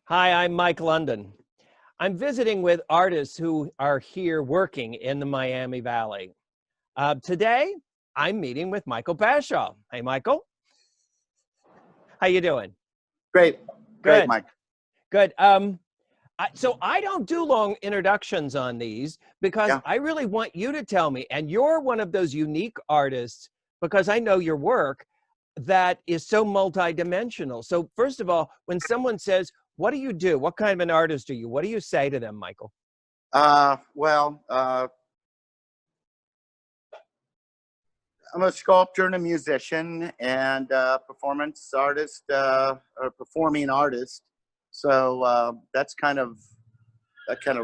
Hi, I'm Mike London. I'm visiting with artists who are here working in the Miami Valley. Today, I'm meeting with Michael Bashaw. Hey, Michael. How you doing? Great, great, Good, Mike. good. So I don't do long introductions on these because Yeah. I really want you to tell me, and you're one of those unique artists because I know your work that is so multidimensional. So first of all, when someone says, what do you do? What kind of an artist are you? What do you say to them, Michael? Well, I'm a sculptor and a musician and performance artist, or performing artist. So that kind of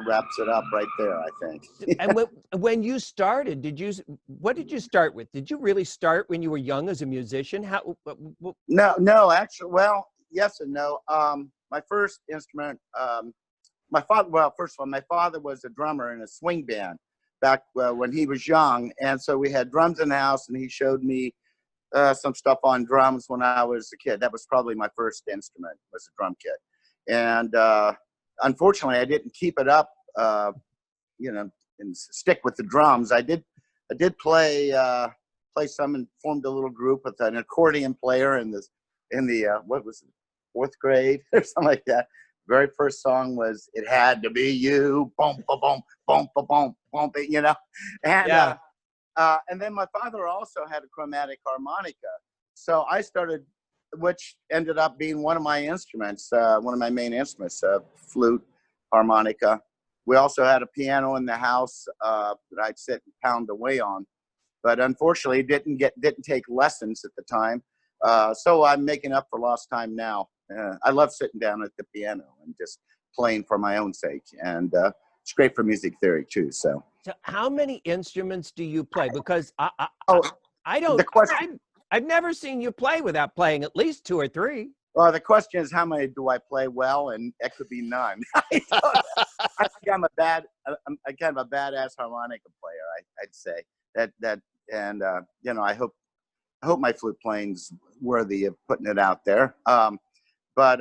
wraps it up right there, I think. And when you started, what did you start with? Did you really start when you were young as a musician? No, actually, well, yes and no. My first instrument, my father. Well, first of all, my father was a drummer in a swing band back when he was young, and so we had drums in the house, and he showed me some stuff on drums when I was a kid. That was probably my first instrument, was a drum kit. And unfortunately, I didn't keep it up, you know, and stick with the drums. I did play some and formed a little group with an accordion player in the what was it, fourth grade or something like that. Very first song was "It Had to Be You," boom, boom, boom, boom, boom, boom, boom, and Yeah. and then my father also had a chromatic harmonica. So I started, which ended up being one of my instruments, one of my main instruments, flute, harmonica. We also had a piano in the house that I'd sit and pound away on. But unfortunately, didn't take lessons at the time. So I'm making up for lost time now. I love sitting down at the piano and just playing for my own sake. And it's great for music theory too. So. So how many instruments do you play? Because Oh, I the don't, question. I've never seen you play without playing at least two or three. Well, the question is, how many do I play well? And it could be none. I think I'm kind of a badass harmonica player. I'd say that, and I hope my flute playing's worthy of putting it out there. But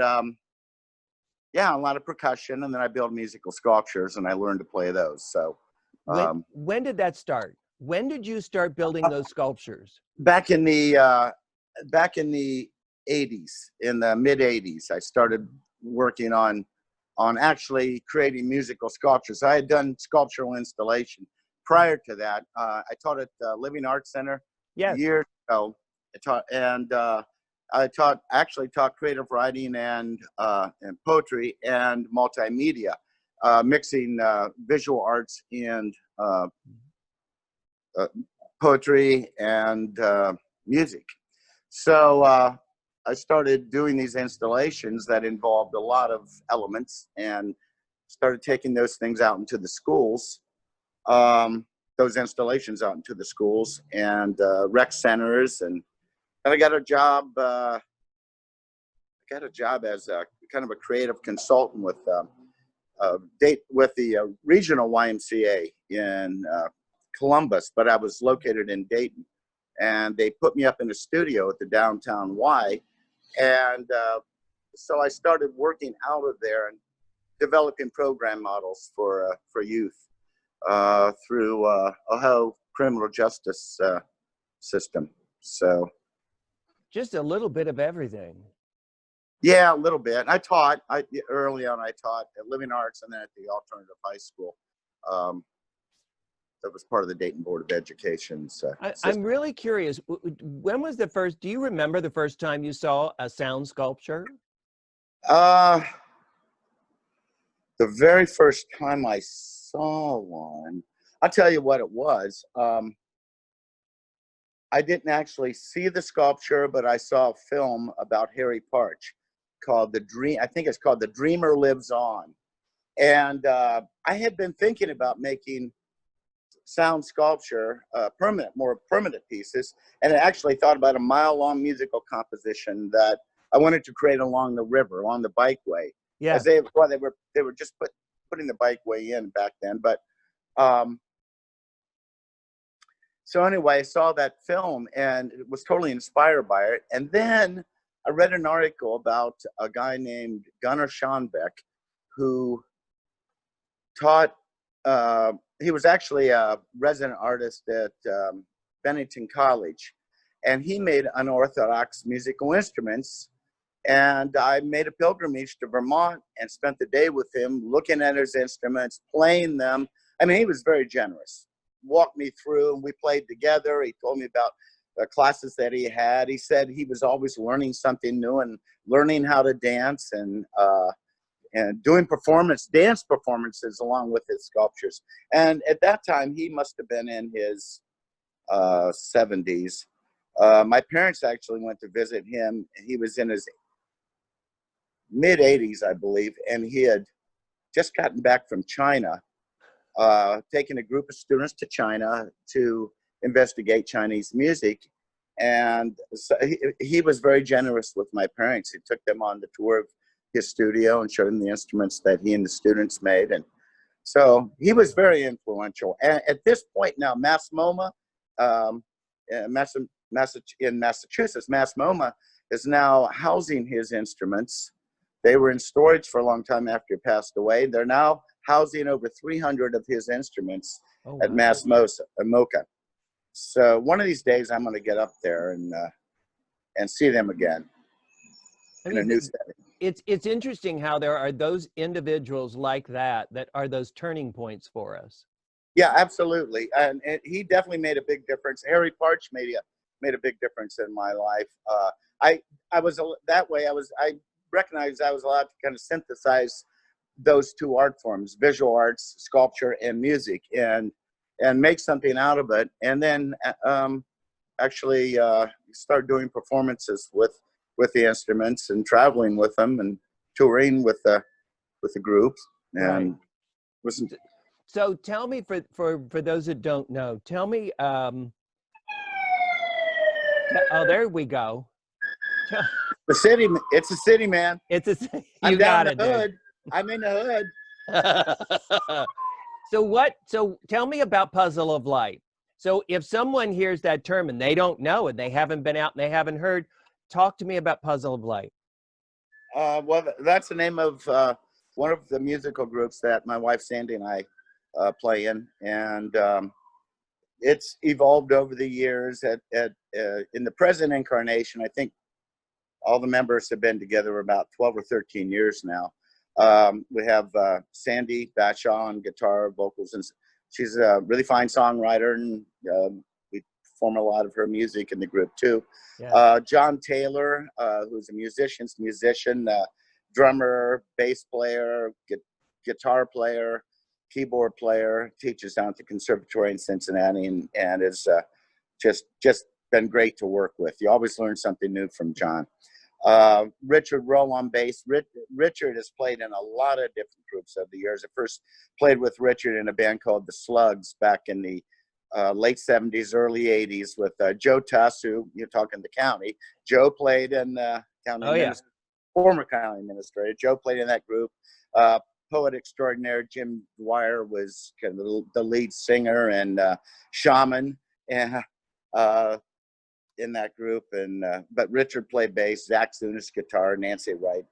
yeah, a lot of percussion, and then I build musical sculptures, and I learn to play those. So When did that start? When did you start building those sculptures? back in the 80s, in the mid 80s, I started working on actually creating musical sculptures. I had done sculptural installation prior to that. I taught at the Living Arts Center Yes. years ago. I actually taught creative writing and poetry and multimedia, mixing visual arts and poetry and music. So I started doing these installations that involved a lot of elements, and started taking those things out into the schools, those installations out into the schools and rec centers, and then I got a job. As a kind of a creative consultant with the regional YMCA in Columbus, but I was located in Dayton, and they put me up in a studio at the downtown Y, and so I started working out of there and developing program models for youth through Ohio criminal justice system. So Just a little bit of everything. yeah, a little bit. Early on. I taught at Living Arts and then at the alternative high school. Um, that was part of the Dayton Board of Education's I'm system. really curious. When was the first, do you remember the first time you saw a sound sculpture? Uh, the very first time I saw one, I'll tell you what it was. I didn't actually see the sculpture, but I saw a film about Harry Partch called The Dream. I think it's called The Dreamer Lives On. And I had been thinking about making sound sculpture, more permanent pieces, and I actually thought about a mile-long musical composition that I wanted to create along the river, along the bikeway. Yeah. As they were just putting the bikeway in back then. But so anyway, I saw that film and was totally inspired by it. And then I read an article about a guy named Gunnar Schonbeck who taught, he was actually a resident artist at Bennington College, and he made unorthodox musical instruments. And I made a pilgrimage to Vermont and spent the day with him, looking at his instruments, playing them. I mean, he was very generous. Walked me through, and we played together. He told me about the classes that he had. He said he was always learning something new and learning how to dance and doing dance performances along with his sculptures. And at that time, he must have been in his 70s. My parents actually went to visit him. He was in his mid 80s, I believe, and he had just gotten back from China, taking a group of students to China to investigate Chinese music. And so he was very generous with my parents. He took them on the tour of his studio and showed them the instruments that he and the students made. And so he was very influential. And at this point now, Mass MoMA, in Massachusetts, Mass MoMA is now housing his instruments. They were in storage for a long time after he passed away. They're now housing over 300 of his instruments at Mass MoCA. So one of these days, I'm going to get up there and see them again in a new setting. It's interesting how there are those individuals like that are those turning points for us. Yeah, absolutely, and he definitely made a big difference. Harry Parch made a big difference in my life. I was that way. I recognized I was allowed to kind of synthesize those two art forms: visual arts, sculpture, and music, and make something out of it. And then actually start doing performances with the instruments and traveling with them and touring with the groups. And right. So tell me, for those that don't know, tell me. Oh, there we go. The city. It's a city, man. It's a. I'm down in the hood. I'm in the hood. So tell me about Puzzle of Light. So if someone hears that term and they don't know and they haven't been out and they haven't heard, talk to me about Puzzle of Light. Well, that's the name of one of the musical groups that my wife Sandy and I play in, and it's evolved over the years. In the present incarnation, I think all the members have been together about 12 or 13 years now. We have Sandy Bashaw on guitar, vocals, and she's a really fine songwriter, and we perform a lot of her music in the group too. Yeah. John Taylor, who's a musician, drummer, bass player, guitar player, keyboard player, teaches down at the conservatory in Cincinnati, and is just been great to work with. You always learn something new from John. Richard Roll on bass. Richard has played in a lot of different groups over the years. I first played with Richard in a band called the Slugs back in the late 70s, early 80s with Joe Tuss, who you're talking the county. Joe played in county former county administrator. Joe played in that group. Poet extraordinaire Jim Dwyer was kind of the lead singer and shaman and in that group, and but Richard played bass, Zach Zunis guitar, Nancy Wright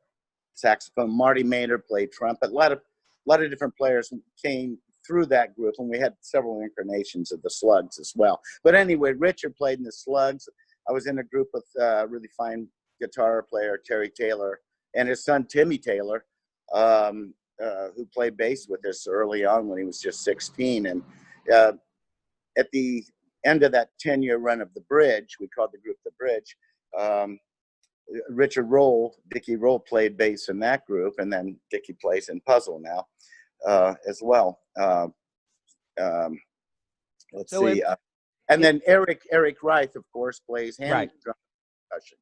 saxophone, Marty Maynard played trumpet. A lot of different players came through that group, and we had several incarnations of the Slugs as well. But anyway, Richard played in the Slugs. I was in a group with really fine guitar player Terry Taylor and his son Timmy Taylor, who played bass with us early on when he was just 16. And at the end of that 10-year run of the Bridge, we called the group the Bridge. Richard Roll, Dickie Roll played bass in that group, and then Dickie plays in Puzzle now as well. Let's see. And then Eric Reith, of course, plays hand drum percussion.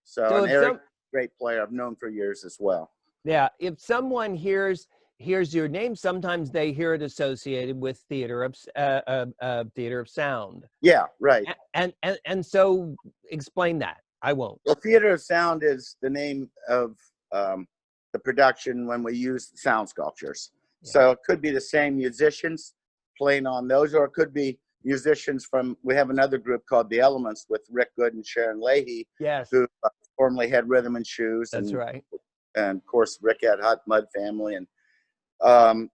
So and Eric, great player, I've known for years as well. Yeah, if someone hears your name, sometimes they hear it associated with theater of sound. Yeah, right. And so explain that. I won't. Well, Theater of Sound is the name of the production when we use sound sculptures. Yeah. So it could be the same musicians playing on those, or it could be musicians from, we have another group called The Elements with Rick Good and Sharon Leahy, yes, who formerly had Rhythm and Shoes, That's right. and of course Rick had Hot Mud Family, and um,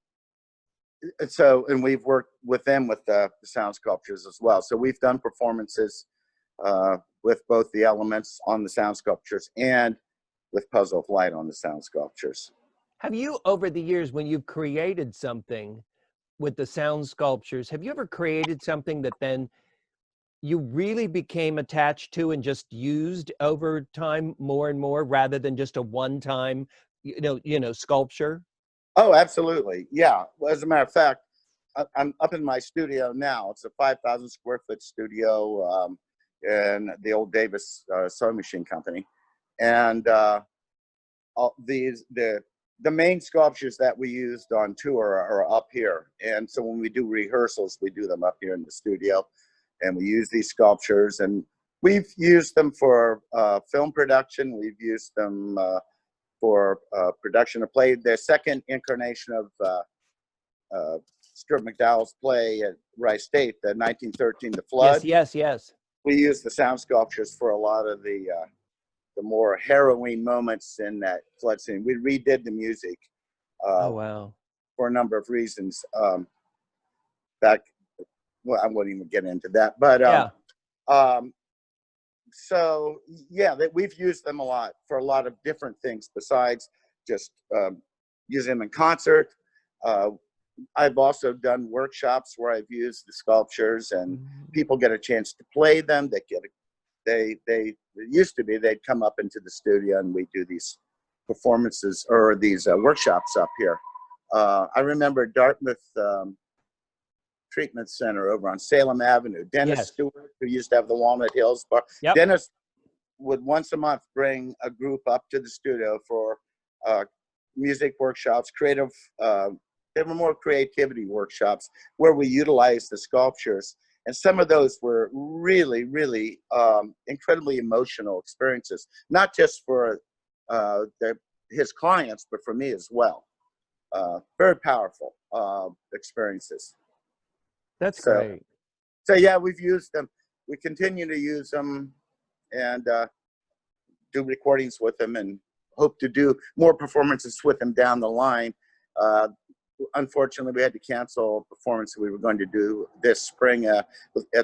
and we've worked with them with the sound sculptures as well. So we've done performances with both the elements on the sound sculptures and with Puzzle of Light on the sound sculptures. Have you, over the years, when you've created something with the sound sculptures, have you ever created something that then you really became attached to and just used over time more and more, rather than just a one-time, sculpture? Oh, absolutely. Yeah. Well, as a matter of fact, I'm up in my studio now. It's a 5,000 square foot studio in the old Davis sewing machine company. And all the main sculptures that we used on tour are up here. And so when we do rehearsals, we do them up here in the studio, and we use these sculptures. And we've used them for film production. We've used them for production of play. The second incarnation of Stuart McDowell's play at Rice State, the 1913 The Flood. Yes. We used the sound sculptures for a lot of the more harrowing moments in that flood scene. We redid the music Oh, wow. for a number of reasons. Well, I won't even get into that, but Yeah. So yeah, we've used them a lot for a lot of different things besides just using them in concert. I've also done workshops where I've used the sculptures, and people get a chance to play them. It used to be they'd come up into the studio and we do these performances or these workshops up here. I remember Dartmouth Treatment Center over on Salem Avenue. Dennis Stewart, who used to have the Walnut Hills Bar. Yep. Dennis would once a month bring a group up to the studio for music workshops, they were more creativity workshops where we utilized the sculptures. And some of those were really, really incredibly emotional experiences, not just for his clients, but for me as well. Very powerful experiences. That's great. So yeah, we've used them. We continue to use them and do recordings with them, and hope to do more performances with them down the line. Unfortunately, we had to cancel a performance we were going to do this spring at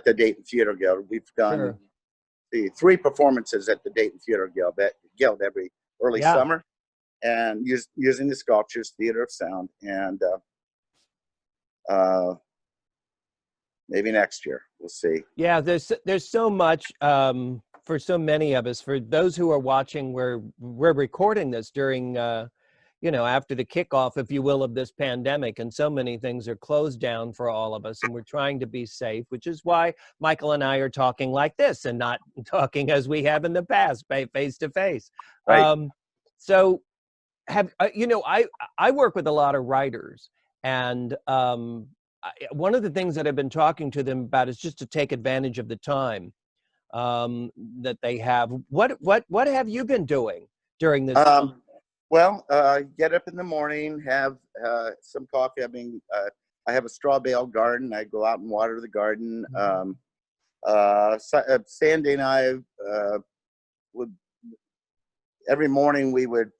the Dayton Theater Guild. We've done the 3 performances at the Dayton Theater Guild every early summer, and using the sculptures, Theater of Sound, and maybe next year we'll see. Yeah, there's so much for so many of us. For those who are watching, we're recording this during after the kickoff, if you will, of this pandemic, and so many things are closed down for all of us, and we're trying to be safe, which is why Michael and I are talking like this and not talking as we have in the past, face to face. Right. So have I work with a lot of writers, and one of the things that I've been talking to them about is just to take advantage of the time that they have. What have you been doing during this? Well, get up in the morning, have some coffee. I have a straw bale garden. I go out and water the garden. Sandy and I would every morning we would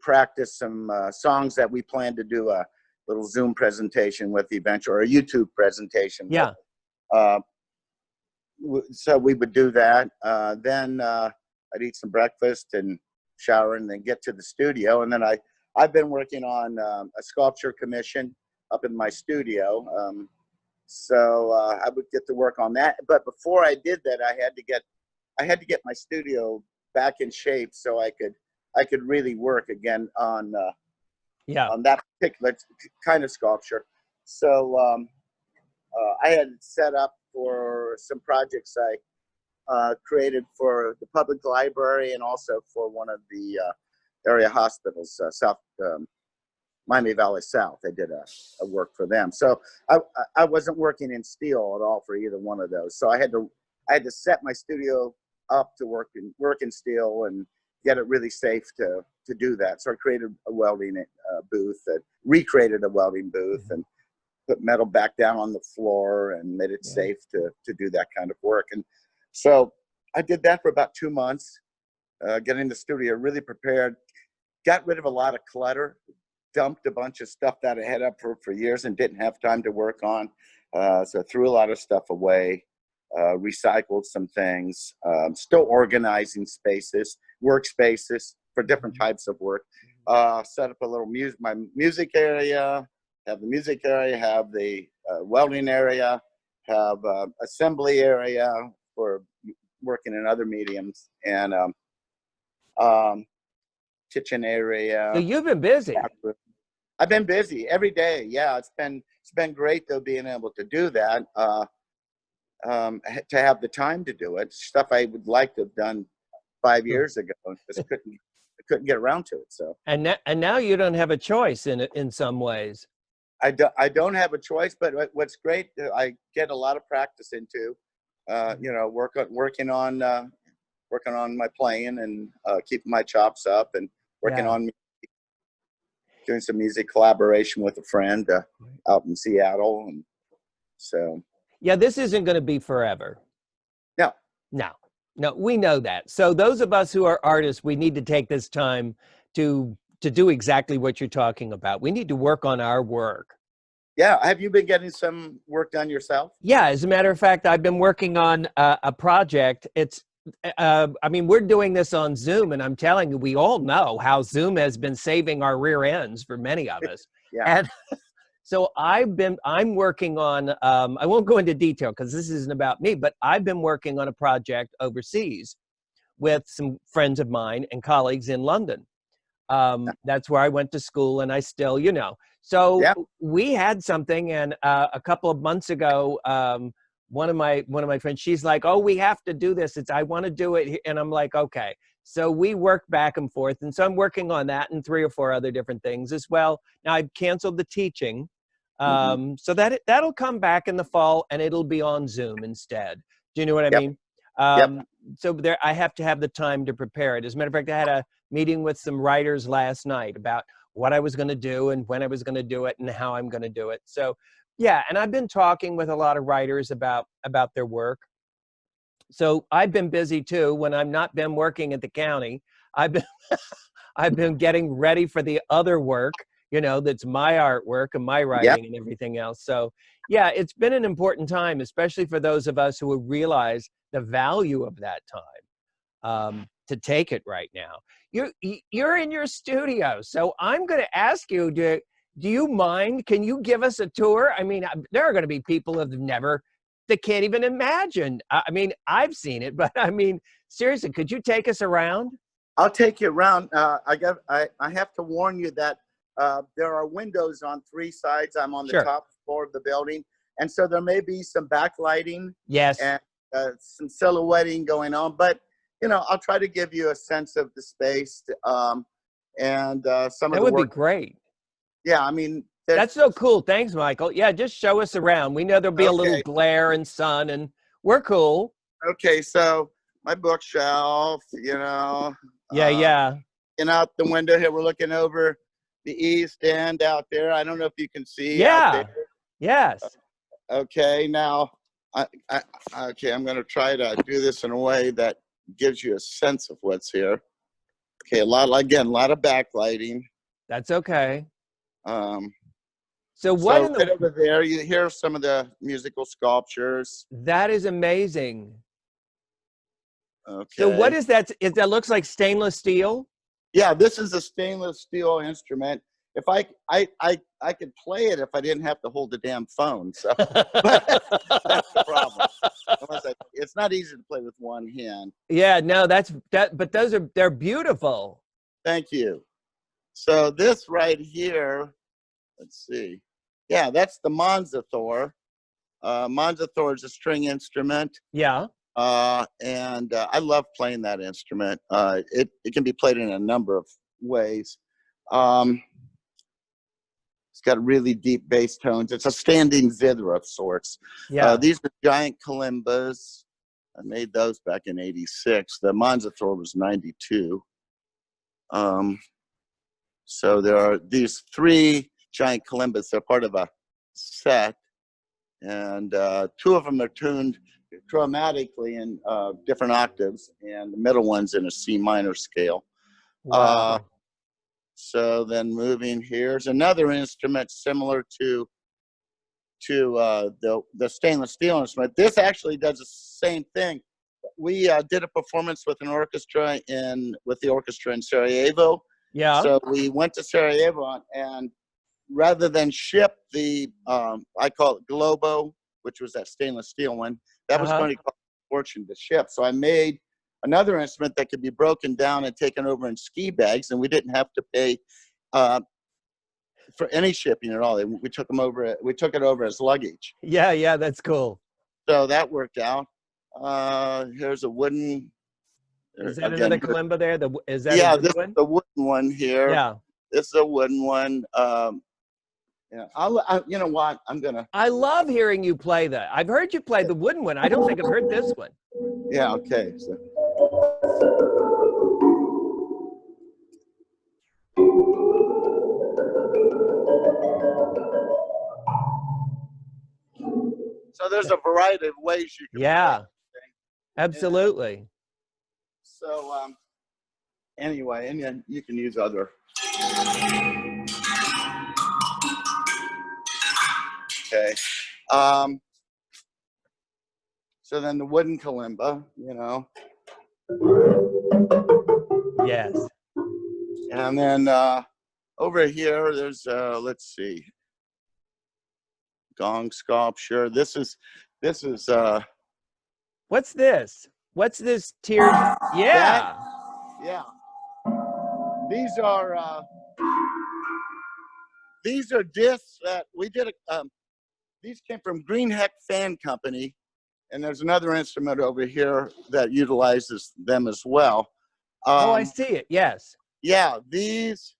practice some songs that we plan to do a little Zoom presentation with eventually, or a YouTube presentation. Yeah. So we would do that. Then I'd eat some breakfast and shower, and then get to the studio. And then I've been working on a sculpture commission up in my studio. So I would get to work on that. But before I did that, I had to get my studio back in shape so I could really work again on that particular kind of sculpture. So I had set up for some projects I created for the public library, and also for one of the area hospitals, South Miami Valley South. I did a work for them. So I wasn't working in steel at all for either one of those. So I had to set my studio up to work in steel and get it really safe to do that. So I created a welding booth, recreated a welding booth, and put metal back down on the floor and made it safe to do that kind of work. And so I did that for about 2 months. getting the studio really prepared, got rid of a lot of clutter, dumped a bunch of stuff that I had up for years and didn't have time to work on. So threw a lot of stuff away, recycled some things, still organizing spaces, workspaces for different types of work. Set up a little my music area, have the music area, have the welding area, have assembly area for working in other mediums, and kitchen area. So you've been busy. I've been busy every day. Yeah, it's been great though being able to do that. To have the time to do it, stuff I would like to have done 5 years ago, just couldn't get around to it. So And now you don't have a choice in some ways. I don't have a choice, but what's great, I get a lot of practice into, working on my playing and keeping my chops up, and working on doing some music collaboration with a friend out in Seattle, and so. Yeah, this isn't going to be forever. No, we know that. So those of us who are artists, we need to take this time to do exactly what you're talking about. We need to work on our work. Yeah. Have you been getting some work done yourself? Yeah, as a matter of fact, I've been working on a project. We're doing this on Zoom, and I'm telling you, we all know how Zoom has been saving our rear ends for many of us. Yeah. And so I'm working on, I won't go into detail because this isn't about me, but I've been working on a project overseas with some friends of mine and colleagues in London. That's where I went to school, and I still, So we had something, and a couple of months ago, one of my friends, she's like, "Oh, we have to do this. I want to do it," and I'm like, "Okay." So we work back and forth, and so I'm working on that and 3 or 4 other different things as well. Now I've canceled the teaching, so that'll come back in the fall, and it'll be on Zoom instead. Do you know what I mean? So I have to have the time to prepare it. As a matter of fact, I had a meeting with some writers last night about what I was going to do and when I was going to do it and how I'm going to do it. So yeah, and I've been talking with a lot of writers about their work. So I've been busy too. When I've not been working at the county, I've been getting ready for the other work, that's my artwork and my writing and everything else. So yeah, it's been an important time, especially for those of us who realize the value of that time, to take it right now. You're in your studio, so I'm going to ask you, do you mind? Can you give us a tour? I mean, there are going to be people that can't even imagine. I mean, I've seen it, but I mean, seriously, could you take us around? I'll take you around. I have to warn you that there are windows on 3 sides. I'm on the top floor of the building, and so there may be some backlighting. Yes. And some silhouetting going on, but I'll try to give you a sense of the space, and some of the work. That would be great. Yeah, I mean, that's so cool. Thanks, Michael. Yeah, just show us around. We know there'll be a little glare and sun, and we're cool. Okay, so my bookshelf, Yeah. And out the window here, we're looking over the east end out there. I don't know if you can see. Yeah. Out there. Yes. Okay, now, I'm going to try to do this in a way that gives you a sense of what's here. Okay, a lot of backlighting. That's okay. So right over there, you hear some of the musical sculptures. That is amazing. Okay. So what is that? That looks like stainless steel? Yeah, this is a stainless steel instrument. If I could play it if I didn't have to hold the damn phone. So but that's the problem. It's not easy to play with one hand. Yeah, no, but they're beautiful. Thank you. So this right here, let's see. Yeah, that's the Monzathor. Monzathor is a string instrument. Yeah. And I love playing that instrument. It can be played in a number of ways. It's got really deep bass tones. It's a standing zither of sorts. Yeah. These are giant kalimbas. I made those back in '86. The Monzathor was '92. So there are these 3 giant kalimbas. They're part of a set, and 2 of them are tuned chromatically in different octaves, and the middle one's in a C minor scale. Wow. So then moving, here's another instrument similar to the stainless steel instrument. This actually does the same thing. We did a performance with an orchestra with the orchestra in Sarajevo. Yeah. So we went to Sarajevo, and rather than ship the I call it Globo, which was that stainless steel one, that was going to cost a fortune to ship. So I made another instrument that could be broken down and taken over in ski bags, and we didn't have to pay for any shipping at all. We took them over. We took it over as luggage. Yeah, yeah, that's cool. So that worked out. Here's a wooden. Is that another kalimba there? Is that yeah, a good this one? is the wooden one here. Yeah. This is a wooden one. Yeah, you know what? I love hearing you play that. I've heard you play the wooden one. I don't think I've heard this one. Yeah. Okay. So. So there's a variety of ways you can play. Absolutely. So anyway, and then you can use other. Okay. So then the wooden kalimba, you know. Yes. And then over here, there's let's see, gong sculpture. This is what's this? What's this tiered? Yeah. Yeah. These are discs that we did. These came from Green Heck Fan Company, and there's another instrument over here that utilizes them as well. Oh, I see it. Yes. Yeah, these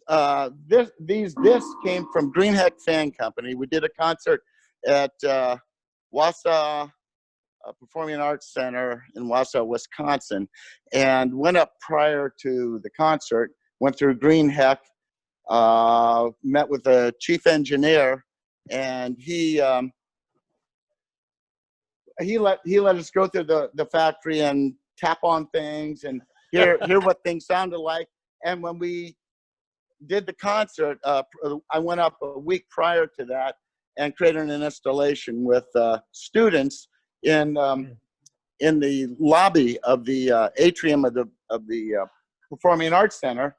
discs came from Green Heck Fan Company. We did a concert at Wausau Performing Arts Center in Wausau, Wisconsin, and went up prior to the concert. Went through Green Heck, met with the chief engineer, and he let us go through the factory and tap on things and hear what things sounded like. And when we did the concert, I went up a week prior to that and created an installation with students in the lobby of the atrium of the Performing Arts Center.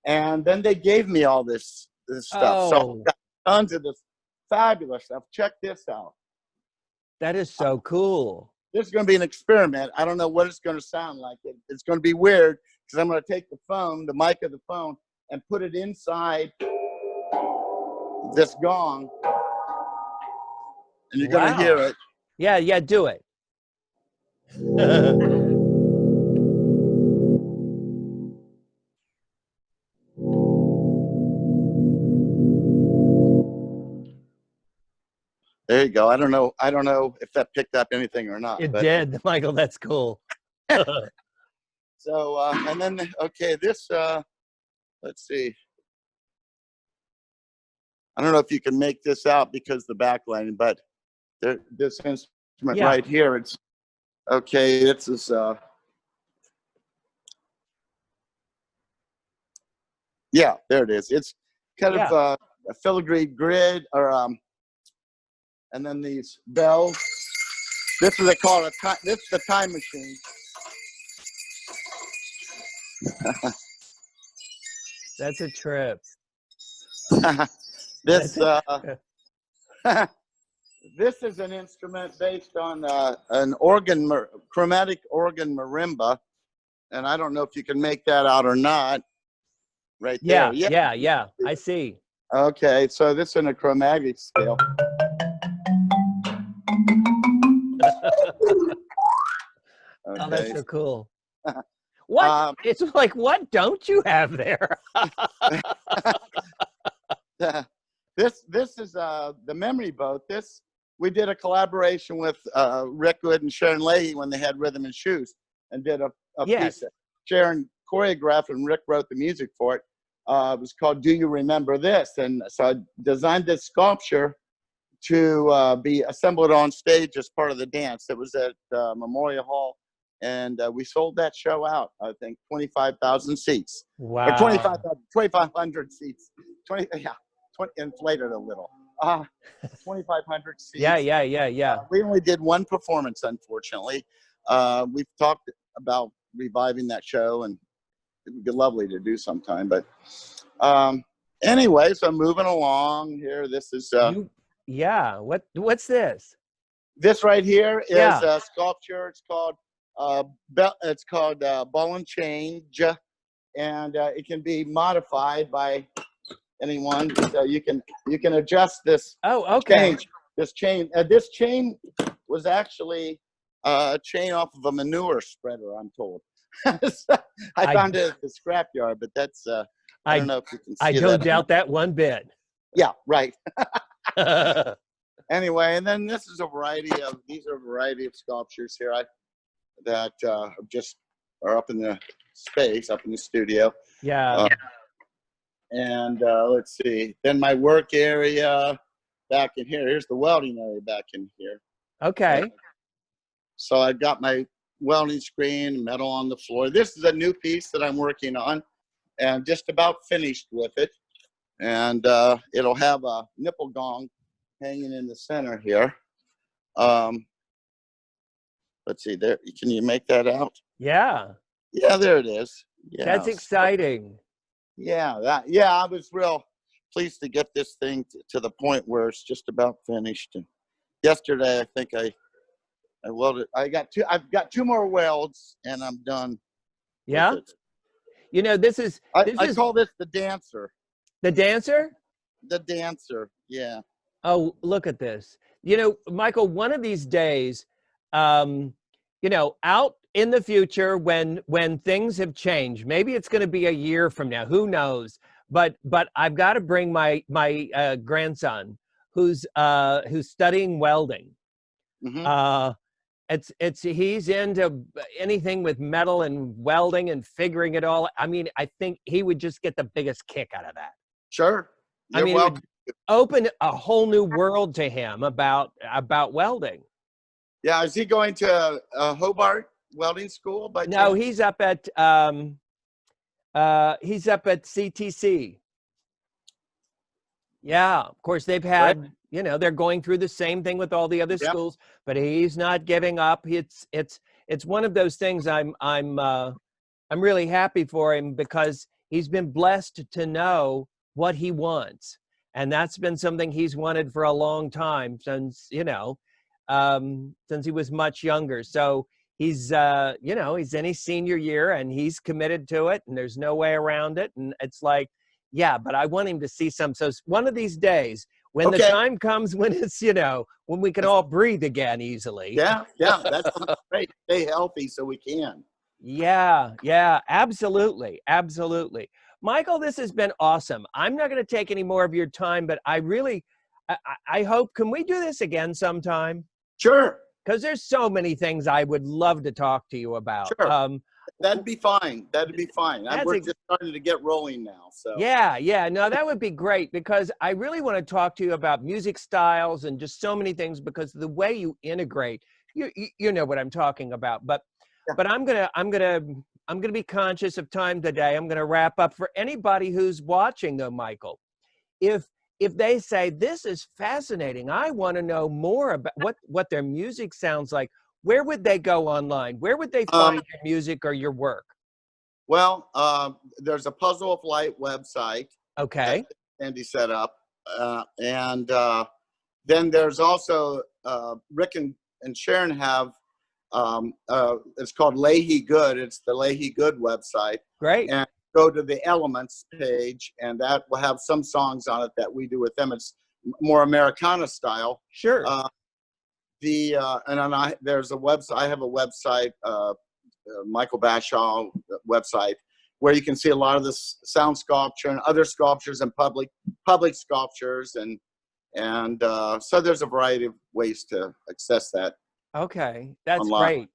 And then they gave me all this stuff. So I've got tons of this fabulous stuff. Check this out. That is so cool. This is going to be an experiment. I don't know what it's going to sound like. It's going to be weird because I'm going to take the mic of the phone, and put it inside this gong, and you're going to hear it. Yeah, yeah, do it. There you go. I don't know if that picked up anything or not. It did, Michael. That's cool. So, and then, okay, this, let's see. I don't know if you can make this out because the backlighting, but this instrument right here, it's, okay, it's this, yeah, there it is. It's kind of a filigreed grid, or, and then these bells. This is, they call it this is the time machine. That's a trip. This this is an instrument based on an chromatic organ marimba, and I don't know if you can make that out or not. Right there. Yeah. I see. Okay, so this is in a chromatic scale. Oh, that's so cool. What? It's like, what don't you have there? This is the memory boat. We did a collaboration with Rick Wood and Sharon Leahy when they had Rhythm and Shoes, and did a piece. Sharon choreographed and Rick wrote the music for it. It was called "Do You Remember This?" And so I designed this sculpture to be assembled on stage as part of the dance. It was at Memorial Hall, and we sold that show out. I think 25,000 seats, or Wow. 2,500 seats. 20, yeah, 20, inflated a little. 2,500 Yeah, seats. yeah, yeah, yeah. We only did one performance, unfortunately. We've talked about reviving that show, and it would be lovely to do sometime. But anyway, so I'm moving along here. This is Yeah. What's this? this right here is Yeah. a sculpture. It's called Ball and Chain, and it can be modified by anyone. So you can adjust this. Oh, okay. This chain was actually a chain off of a manure spreader, I'm told. I found it at the scrapyard, but that's I don't know if you can see I that. don't doubt that one bit. Yeah, right. Anyway, and then these are a variety of sculptures here that just are up in the space, up in the studio. Yeah. And let's see. Then my work area back in here. Here's the welding area back in here. Okay. So I've got my welding screen, metal on the floor. This is a new piece that I'm working on, and just about finished with it. And it'll have a nipple gong hanging in the center here. Let's see there. Can you make that out? Yeah. Yeah, there it is. Yeah. That's exciting. Yeah, I was real pleased to get this thing to the point where it's just about finished. And yesterday, I think I welded. I've got two more welds, and I'm done. Yeah. With it. You know, I call this the dancer. The dancer? The dancer. Yeah. Oh, look at this. You know, Michael, one of these days, you know, out in the future when things have changed, maybe it's going to be a year from now, who knows? But I've got to bring my grandson who's studying welding. Mm-hmm. He's into anything with metal and welding and figuring it all. I mean, I think he would just get the biggest kick out of that. Sure. I mean, it would open a whole new world to him about welding. Yeah, is he going to Hobart welding school? No, he's up at CTC. Yeah, of course they've had, you know, they're going through the same thing with all the other schools, but he's not giving up. It's one of those things I'm really happy for him, because he's been blessed to know what he wants. And that's been something he's wanted for a long time, since, you know, since he was much younger. So he's, you know, he's in his senior year and he's committed to it, and there's no way around it. And it's like, yeah, but I want him to see some. So one of these days, when the time comes when it's, you know, when we can all breathe again easily. Yeah, that's great. Stay healthy so we can. Yeah, absolutely. Michael, this has been awesome. I'm not going to take any more of your time, but I hope, can we do this again sometime? Sure. Because there's so many things I would love to talk to you about. Sure. That'd be fine. We're just starting to get rolling now. So yeah. No, that would be great, because I really want to talk to you about music styles and just so many things, because the way you integrate, you know what I'm talking about. But I'm gonna be conscious of time today. I'm gonna wrap up. For anybody who's watching though, Michael, if they say, this is fascinating, I want to know more about what their music sounds like, where would they go online? Where would they find your music or your work? Well, there's a Puzzle of Light website. Okay. Andy set up. And then there's also Rick and Sharon have, it's called Leahy Good. It's the Leahy Good website. Great. And go to the Elements page, and that will have some songs on it that we do with them. It's more Americana style. Sure. There's a website. I have a website, Michael Bashaw website, where you can see a lot of this sound sculpture and other sculptures and public sculptures, and so there's a variety of ways to access that. Okay, that's online. great.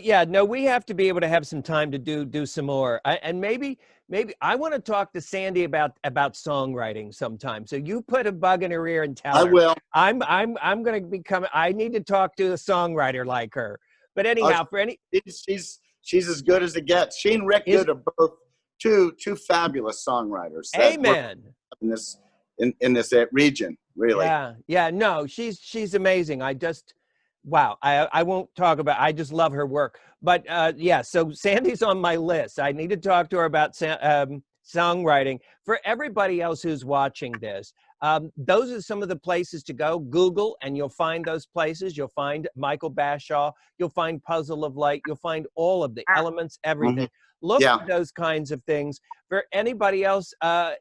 Yeah, no, we have to be able to have some time to do some more, and maybe maybe I want to talk to Sandy about songwriting sometime. So you put a bug in her ear and tell I her. will. I'm going to become. I need to talk to a songwriter like her. But Uh, anyhow, for any she's as good as it gets. She and Rick is Good are both two fabulous songwriters that work amen. in this region. Really. Yeah, yeah, no, she's amazing. I just, wow. I won't talk about. I just love her work. But yeah, so Sandy's on my list. I need to talk to her about songwriting. For everybody else who's watching this, those are some of the places to go. Google, and you'll find those places. You'll find Michael Bashaw. You'll find Puzzle of Light. You'll find all of the elements, everything. Look Yeah. for those kinds of things. For anybody else,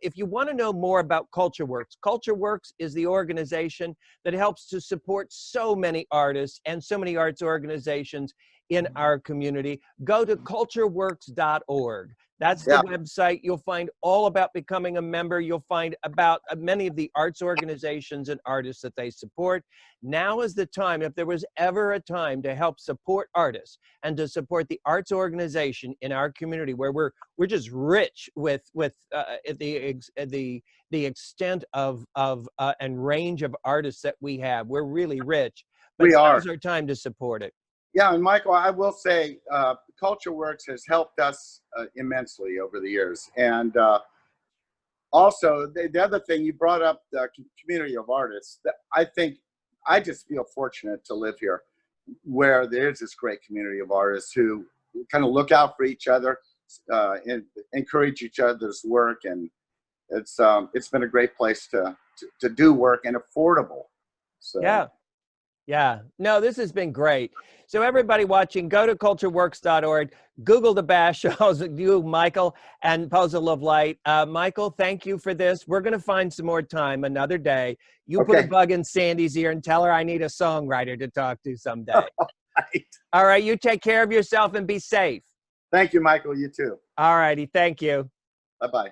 if you want to know more about Culture Works is the organization that helps to support so many artists and so many arts organizations in our community. Go to cultureworks.org. That's the website. You'll find all about becoming a member. You'll find about many of the arts organizations and artists that they support. Now is the time, if there was ever a time to help support artists and to support the arts organization in our community, where we're just rich with the extent of and range of artists that we have. We're really rich, but We are. now's our time to support it. Yeah, and Michael, I will say, Culture Works has helped us immensely over the years. And also, the other thing, you brought up the community of artists. That I just feel fortunate to live here, where there's this great community of artists who kind of look out for each other, and encourage each other's work. And it's been a great place to do work, and affordable. So. Yeah. Yeah, no, this has been great. So everybody watching, go to cultureworks.org, Google the Bashaws, you, Michael, and Puzzle of Light. Michael, thank you for this. We're going to find some more time another day. You put a bug in Sandy's ear and tell her I need a songwriter to talk to someday. Right. All right, you take care of yourself and be safe. Thank you, Michael. You too. All righty, thank you. Bye-bye.